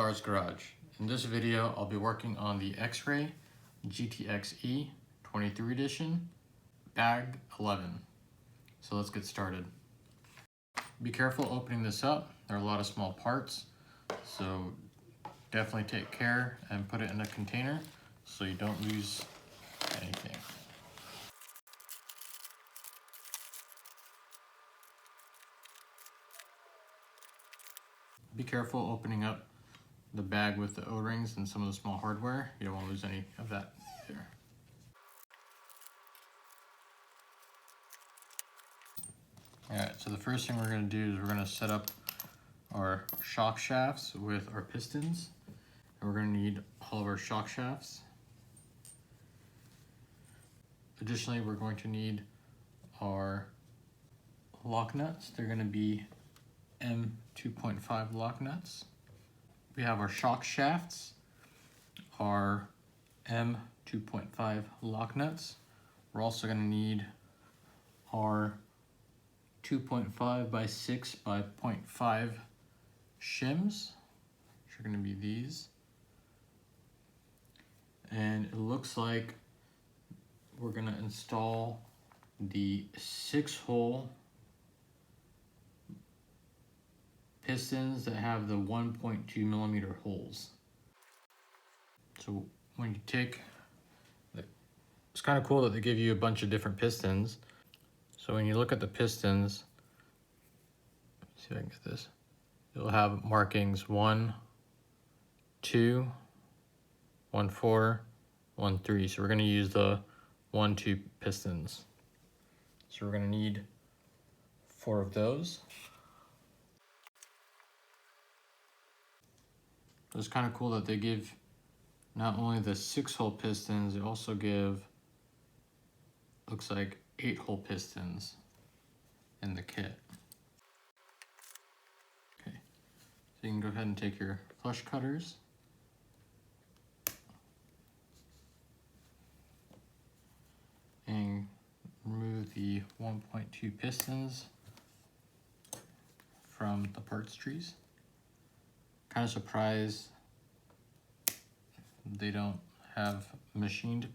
SAR's Garage. In this video, I'll be working on the XRAY GTXE 23 edition, bag 11. So let's get started. Be careful opening this up. There are a lot of small parts, so definitely take care and put it in a container so you don't lose anything. Be careful opening up the bag with the O-rings and some of the small hardware. You don't want to lose any of that there. Alright, so the first thing we're going to do is we're going to set up our shock shafts with our pistons. And we're going to need all of our shock shafts. Additionally, we're going to need our lock nuts. They're going to be M2.5 lock nuts. We have our shock shafts, our M2.5 lock nuts. We're also going to need our 2.5 by 6 by 0.5 shims, which are going to be these. And it looks like we're going to install the 6-hole pistons that have the 1.2 millimeter holes. So when you take, it's kind of cool that they give you a bunch of different pistons. So when you look at the pistons, let's see if I can get this, you'll have markings 1, 2, 1, 4, 1, 3. So we're going to use the 1, 2 pistons. So we're going to need 4 of those. It's kind of cool that they give not only the 6-hole pistons, they also give, looks like 8-hole pistons in the kit. Okay, so you can go ahead and take your flush cutters and remove the 1.2 pistons from the parts trees. Kind of surprised they don't have machined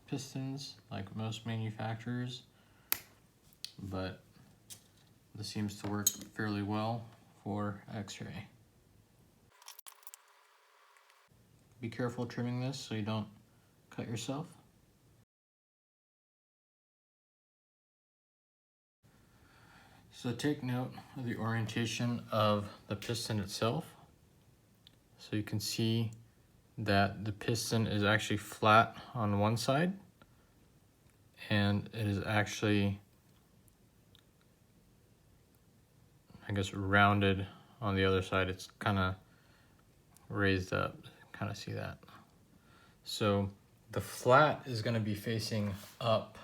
pistons like most manufacturers, but this seems to work fairly well for X-ray. Be careful trimming this so you don't cut yourself. So take note of the orientation of the piston itself. So you can see that the piston is actually flat on one side and it is actually, I guess, rounded on the other side. It's kind of raised up, kind of see that. So the flat is going to be facing up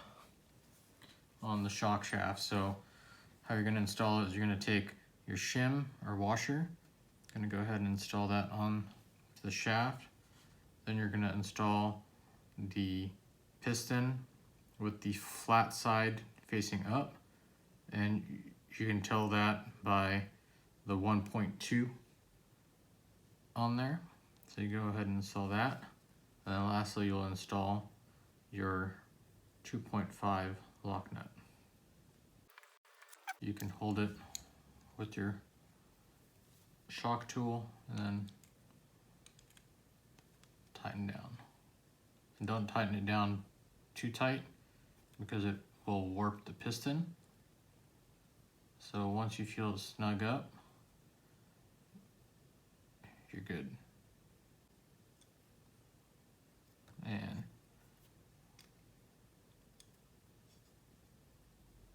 on the shock shaft. So how you're going to install it is you're going to take your shim or washer, going to go ahead and install that on the shaft. Then you're going to install the piston with the flat side facing up, and you can tell that by the 1.2 on there. So you go ahead and install that, and then lastly you'll install your 2.5 lock nut. You can hold it with your shock tool and then tighten down. And don't tighten it down too tight because it will warp the piston. So once you feel it snug up, you're good. And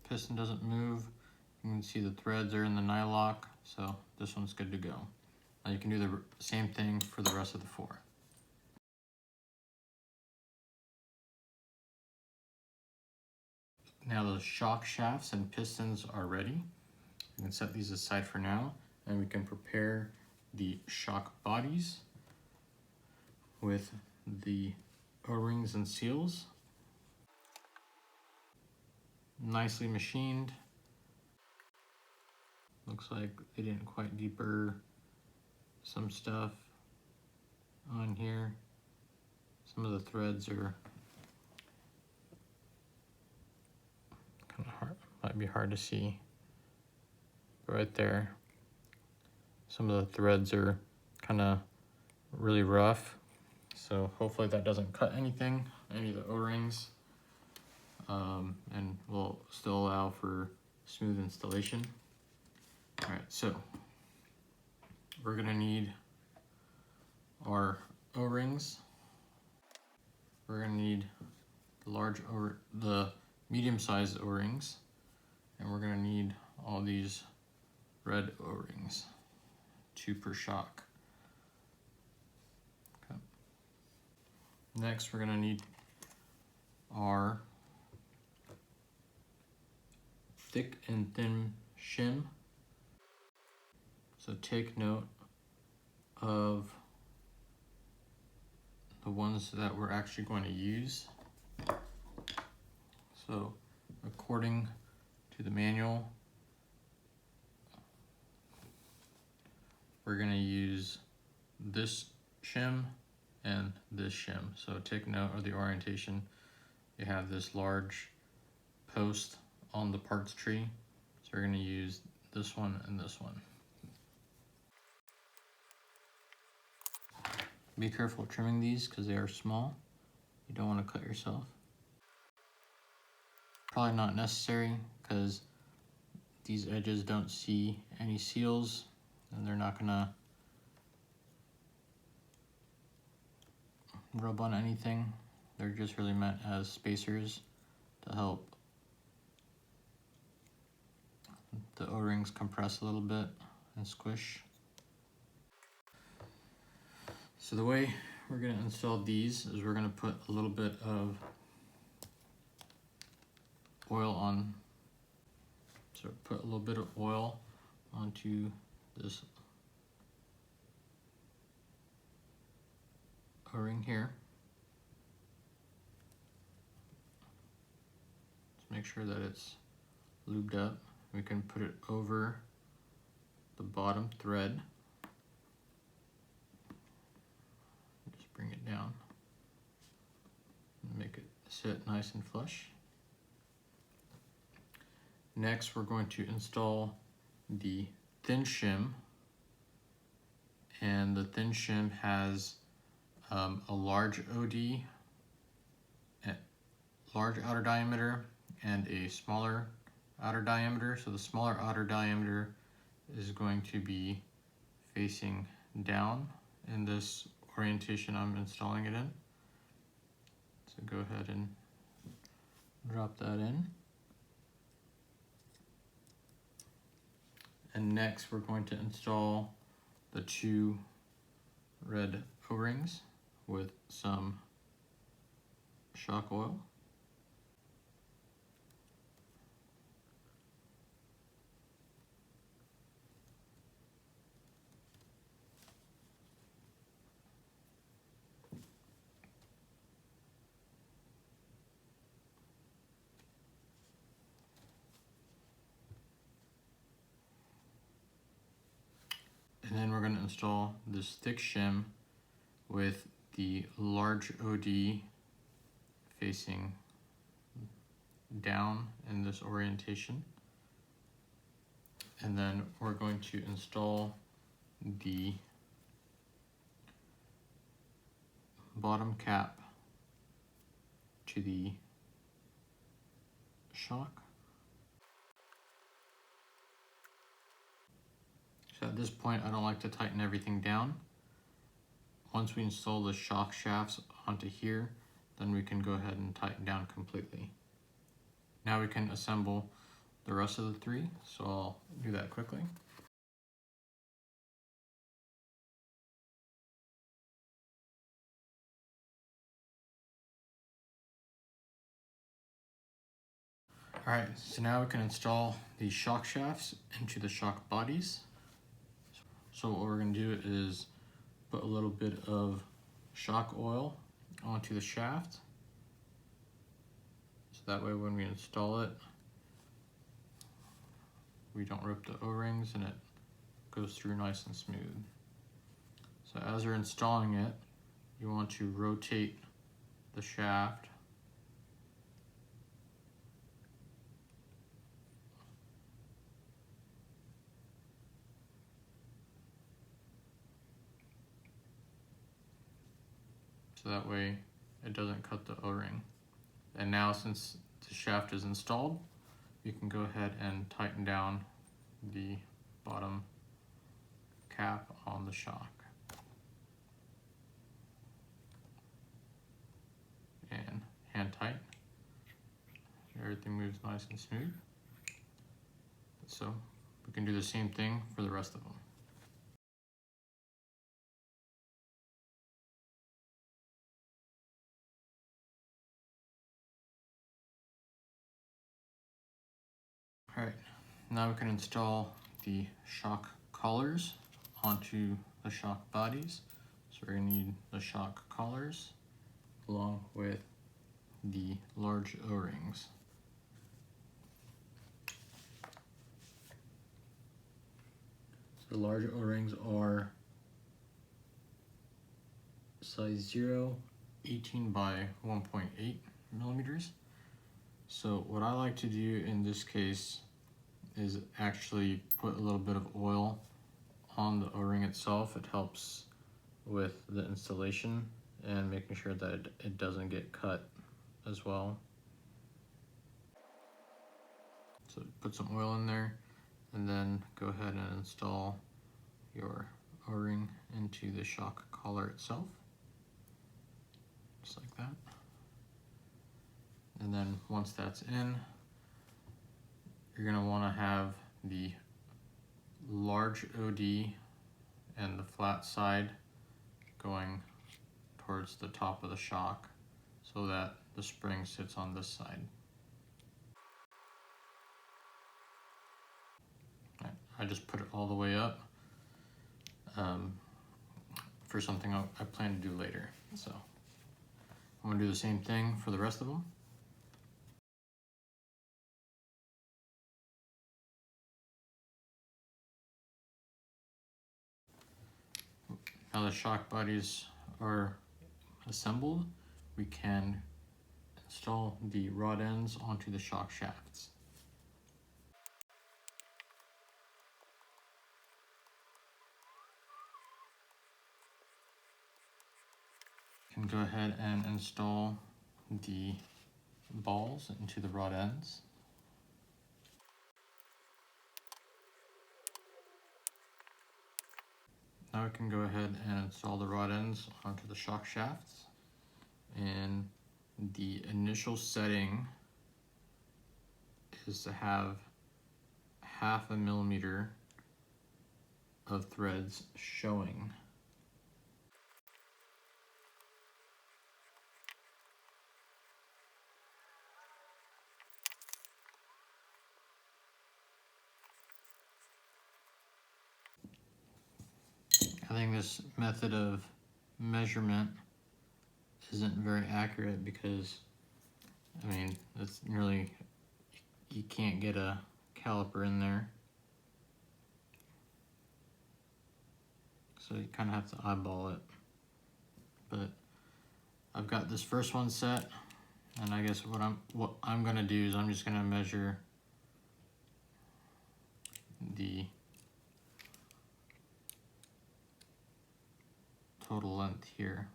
piston doesn't move. You can see the threads are in the nylock, so this one's good to go. Now you can do the same thing for the rest of the 4. Now the shock shafts and pistons are ready. We can set these aside for now, and we can prepare the shock bodies with the O-rings and seals. Nicely machined. Looks like they didn't quite deburr some stuff. on here. Some of the threads are kind of hard, might be hard to see. Right there, some of the threads are kind of really rough. So hopefully that doesn't cut anything, any of the O-rings, and will still allow for smooth installation. All right, so we're gonna need our O-rings. We're gonna need the medium-sized O-rings, and we're gonna need all these red O-rings, 2 per shock. Okay. Next, we're gonna need our thick and thin shim. So take note of the ones that we're actually going to use. So according to the manual, we're going to use this shim and this shim. So take note of the orientation. You have this large post on the parts tree. So we're going to use this one and this one. Be careful trimming these because they are small. You don't want to cut yourself. Probably not necessary because these edges don't see any seals and they're not gonna rub on anything. They're just really meant as spacers to help the O-rings compress a little bit and squish. So the way we're gonna install these is we're gonna put a little bit of oil on. So put a little bit of oil onto this O-ring here. Just make sure that it's lubed up. We can put it over the bottom thread. Just bring it down and make it sit nice and flush. Next, we're going to install the thin shim, and the thin shim has a large OD, large outer diameter, and a smaller outer diameter. So the smaller outer diameter is going to be facing down in this orientation I'm installing it in. So go ahead and drop that in. And next we're going to install the 2 red O-rings with some shock oil. And then we're going to install this thick shim with the large OD facing down in this orientation. And then we're going to install the bottom cap to the shock. So at this point, I don't like to tighten everything down. Once we install the shock shafts onto here, then we can go ahead and tighten down completely. Now we can assemble the rest of the 3, so I'll do that quickly. Alright, so now we can install the shock shafts into the shock bodies. So what we're going to do is put a little bit of shock oil onto the shaft. So that way when we install it, we don't rip the O-rings and it goes through nice and smooth. So as you're installing it, you want to rotate the shaft so that way it doesn't cut the O-ring. And now since the shaft is installed, you can go ahead and tighten down the bottom cap on the shock. And hand tight. Everything moves nice and smooth. So we can do the same thing for the rest of them. Alright, now we can install the shock collars onto the shock bodies. So we're going to need the shock collars along with the large O-rings. So the large O-rings are size 0, 18 by 1.8 millimeters. So what I like to do in this case is actually put a little bit of oil on the O-ring itself. It helps with the installation and making sure that it doesn't get cut as well. So put some oil in there and then go ahead and install your O-ring into the shock collar itself, just like that. And then once that's in, you're going to want to have the large OD and the flat side going towards the top of the shock so that the spring sits on this side. I just put it all the way up for something I plan to do later. So I'm going to do the same thing for the rest of them. Now the shock bodies are assembled, we can install the rod ends onto the shock shafts. You can go ahead and install the balls into the rod ends. Now we can go ahead and install the rod ends onto the shock shafts. And the initial setting is to have 0.5 millimeter of threads showing. I think this method of measurement isn't very accurate because, I mean, it's really, you can't get a caliper in there. So you kind of have to eyeball it. But I've got this first one set, and I guess what I'm gonna do is I'm just gonna measure the total length here.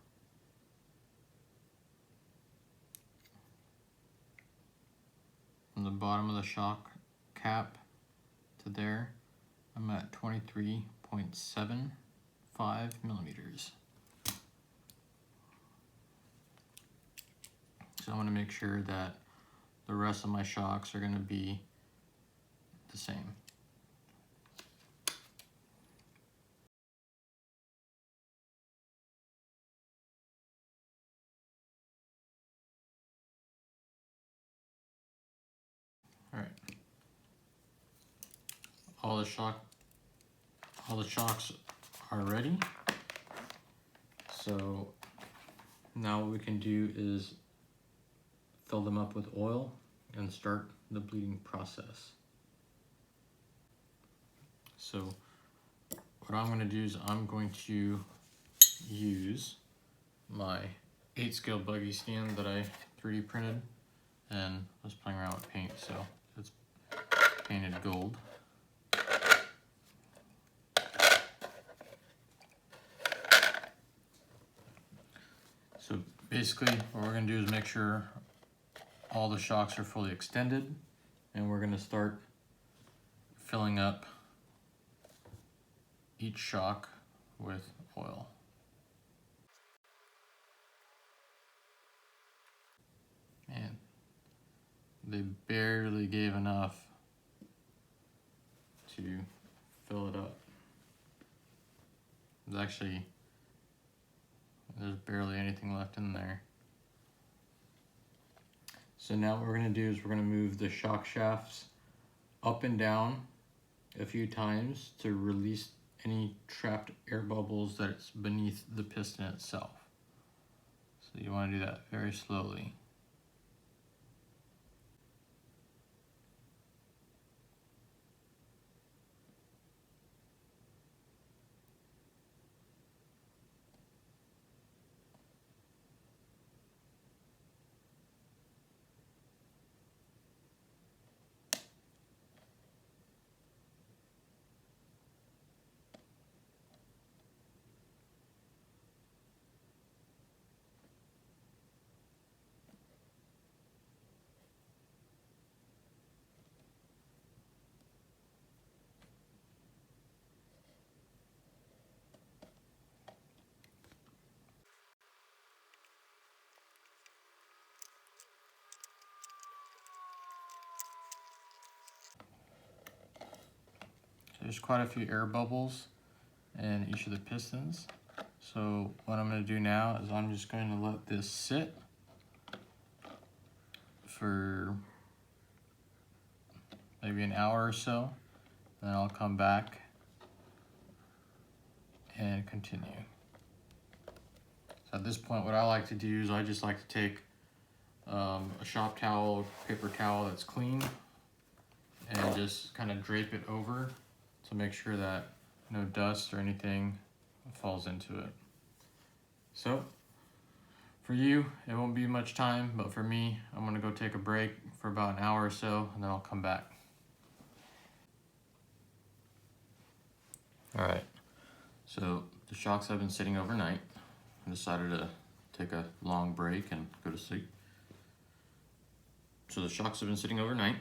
From the bottom of the shock cap to there, I'm at 23.75 millimeters. So I want to make sure that the rest of my shocks are going to be the same. All right. All the shocks are ready. So now what we can do is fill them up with oil and start the bleeding process. So what I'm going to do is I'm going to use my 8-scale buggy stand that I 3D printed, and I was playing around with paint, so it's painted gold. So basically what we're going to do is make sure all the shocks are fully extended, and we're going to start filling up each shock with oil. And they barely gave enough to fill it up. There's barely anything left in there. So now what we're going to do is we're going to move the shock shafts up and down a few times to release any trapped air bubbles that's beneath the piston itself. So you want to do that very slowly. There's quite a few air bubbles in each of the pistons. So what I'm going to do now is I'm just going to let this sit for maybe an hour or so, and then I'll come back and continue. So at this point, what I like to do is I just like to take a shop towel, paper towel that's clean, and just kind of drape it over to make sure that no dust or anything falls into it. So for you, it won't be much time, but for me, I'm gonna go take a break for about an hour or so, and then I'll come back. All right, so the shocks have been sitting overnight. I decided to take a long break and go to sleep. So the shocks have been sitting overnight.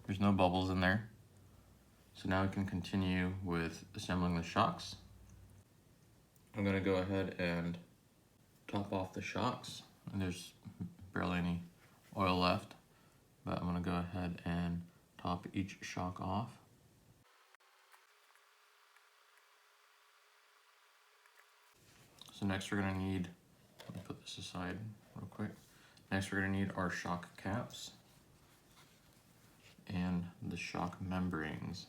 There's no bubbles in there. So now we can continue with assembling the shocks. I'm gonna go ahead and top off the shocks, and there's barely any oil left, but I'm gonna go ahead and top each shock off. So next we're gonna need, let me put this aside real quick. Next we're gonna need our shock caps and the shock membranes.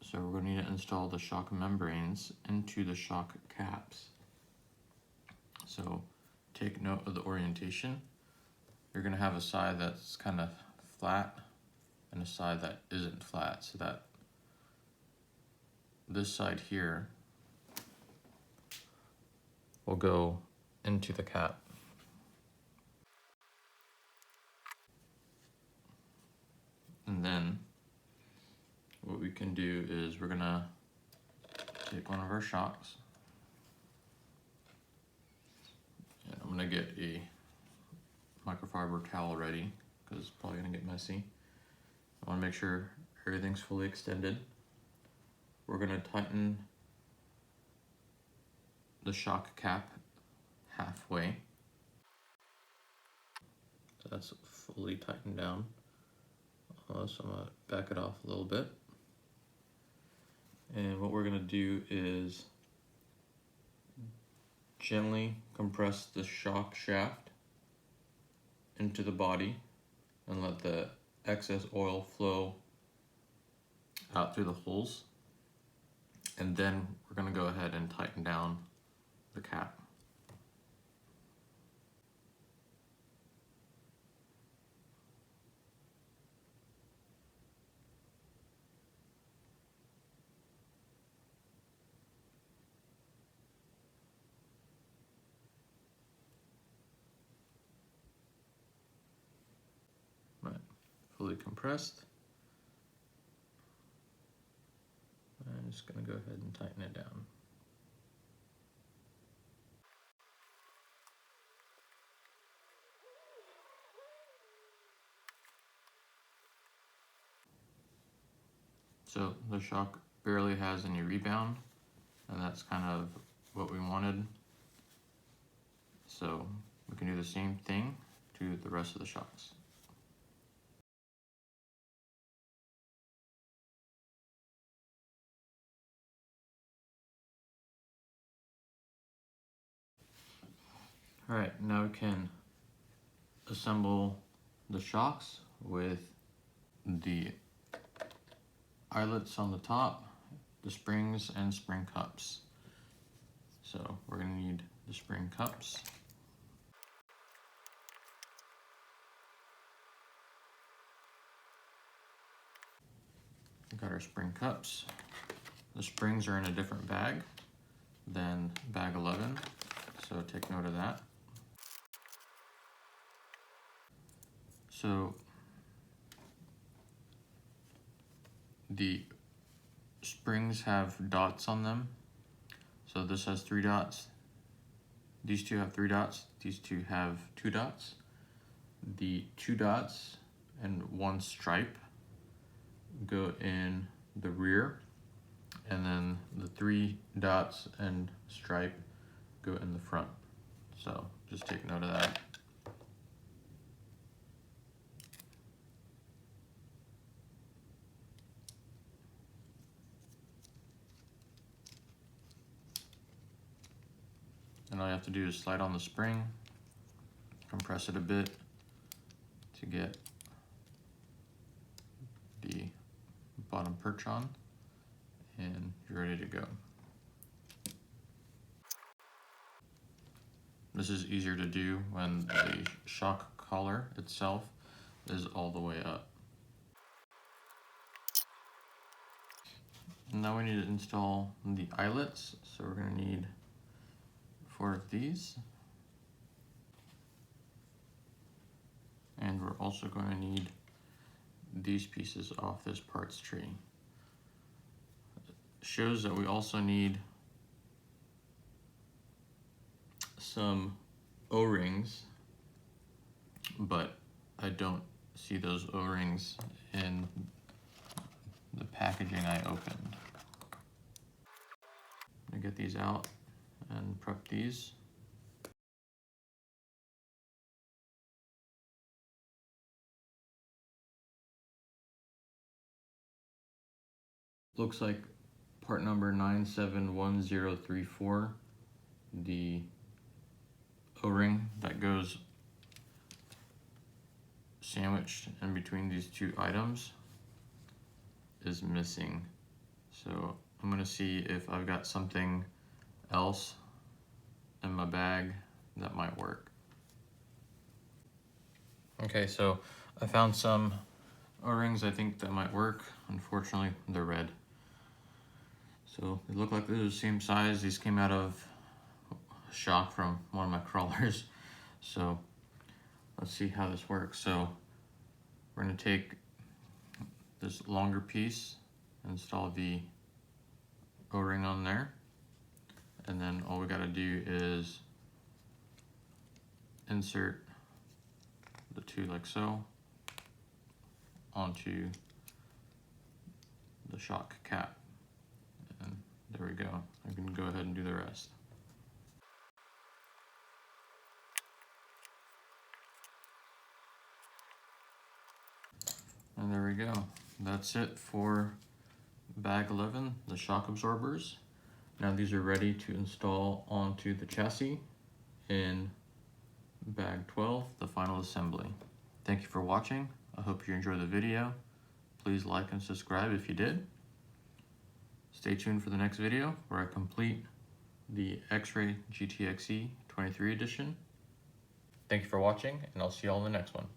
So we're going to need to install the shock membranes into the shock caps. So take note of the orientation. You're going to have a side that's kind of flat and a side that isn't flat, so that this side here will go into the cap. And then what we can do is we're gonna take one of our shocks, and I'm gonna get a microfiber towel ready because it's probably gonna get messy. I wanna make sure everything's fully extended. We're gonna tighten the shock cap halfway. So that's fully tightened down. So I'm gonna back it off a little bit. And what we're gonna do is gently compress the shock shaft into the body and let the excess oil flow out through the holes. And then we're gonna go ahead and tighten down the cap. fully compressed. I'm just going to go ahead and tighten it down. So the shock barely has any rebound, and that's kind of what we wanted. So we can do the same thing to the rest of the shocks. All right, now we can assemble the shocks with the eyelets on the top, the springs, and spring cups. So we're going to need the spring cups. We got our spring cups. The springs are in a different bag than bag 11, so take note of that. So the springs have dots on them. So this has 3 dots. These two have 3 dots. These two have 2 dots. The 2 dots and 1 stripe go in the rear, and then the 3 dots and stripe go in the front. So just take note of that. And all you have to do is slide on the spring, compress it a bit to get the bottom perch on, and you're ready to go. This is easier to do when the shock collar itself is all the way up. Now we need to install the eyelets, so we're going to need 4 of these. And we're also going to need these pieces off this parts tree. It shows that we also need some O-rings, but I don't see those O-rings in the packaging I opened. I'm gonna get these out and prep these. Looks like part number 971034, the O-ring that goes sandwiched in between these 2 items, is missing. So I'm gonna see if I've got something else in my bag that might work. Okay, so I found some O-rings I think that might work. Unfortunately, they're red. So they look like they're the same size. These came out of shock from one of my crawlers. So let's see how this works. So we're gonna take this longer piece, install the O-ring on there, and then all we gotta do is insert the 2 like so onto the shock cap. And there we go. I can go ahead and do the rest. And there we go. That's it for bag 11, the shock absorbers. Now these are ready to install onto the chassis in bag 12, the final assembly. Thank you for watching. I hope you enjoyed the video. Please like and subscribe if you did. Stay tuned for the next video where I complete the XRAY GTXE 23 edition. Thank you for watching, and I'll see you all in the next one.